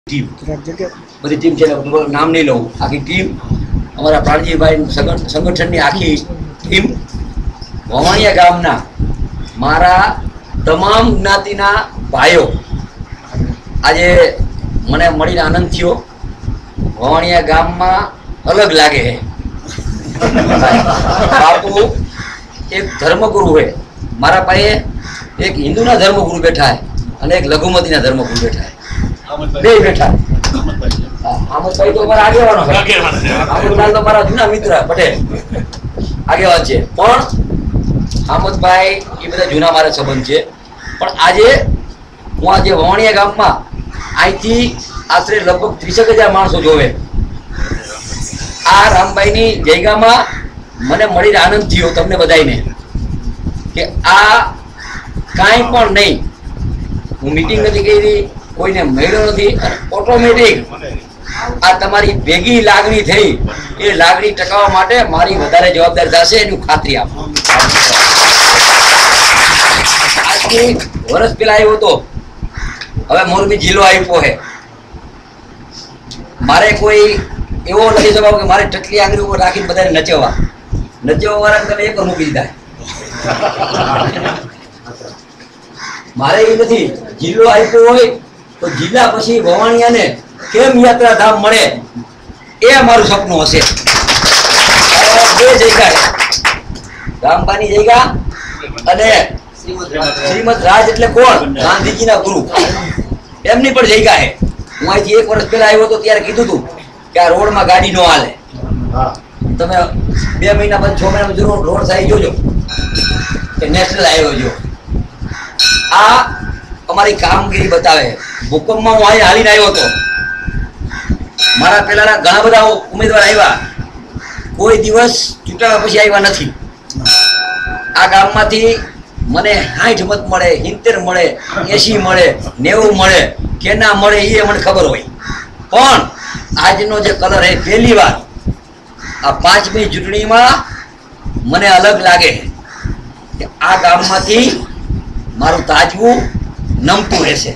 Team बड़ी team है नाम नहीं लूँ आखी टीम अमरा प्राणजी भाई संगठन की आखी टीम भवाणिया गामना मारा तमाम ज्ञातिना भाईओ आज मने मळीने आनंद थयो। भवाणिया गाम में अलग लागे है। बापू एक धर्मगुरु है, मारा पाए एक हिंदूना धर्मगुरु बैठा है और एक लघुमतीना धर्मगुरु बैठा है, बे बैठा। आमदभाई तो मारा आगेवानो है, आमदलाल तो मारा जूना मित्र पटेल आगेवान छे। पण आमदभाई ए बधा जूना मारा संबंध छे। पण आजे हूँ आज भवाणिया गाम में आईथी आश्रे लगभग 30,000 माणसो जोवे। आ रामभाई नी जयगा में मने मळीने आनंद थयो तमने बधाईने के आ काई पण नहीं, हूँ मीटिंग नथी करी, कोईने मळ्यो नथी, ऑटोमेटिक आ तमारी भेगी लागणी थई। ए लागणी टकाववा माटे मारी वधारे जवाबदारी थशे एनी खातरी आपो। આજથી વર્ષ પહેલા આવ્યો તો હવે મોરબી જિલ્લો આપ્યો છે। મારે કોઈ એવો નથી સ્વભાવ કે મારે ટકલી આંગળી ઉપર રાખીને બધાને નચવા વાળા તમે એક મૂકી દીધા। મારે એ નથી, જિલ્લો આપ્યો હોય તો જિલ્લા પછી ભવાણિયાને કેમ યાત્રાધામ મળે એ અમારું સપનું હશે। બે જગ્યા રામબાની જગ્યા અને श्रीमद राज એટલે કોણ ગાંધીજીના ગુરુ એમની પણ જગ્યા છે। હું અહીંથી એક વર્ષ પહેલા આવ્યો તો ત્યારે કીધું હતું કે આ રોડમાં ગાડી નો હાલે, તમે 2 મહિના પછી 6 મહિના પછી રોડ સાઈડ જોજો કે નેશનલ હાઈવે જો। આ અમારી કામગીરી બતાવે। ભૂકંપમાં હું અહીં હાલીને આવ્યો હતો, મારા પહેલાના ઘણા બધા ઉમેદવાર આવ્યા, કોઈ દિવસ ચૂંટણા પછી આવ્યા નથી। આ ગામમાંથી મને 60 मत મળે, 70 મળે, 80 મળે, 90 મળે કે ના મળે એ મને ખબર હોય। પણ આજનો જે કલર હે પહેલી વાર આ 5મી ચૂંટણીમાં મને અલગ લાગે કે આ ગામમાંથી મારું તાજવું નમતું રહેશે।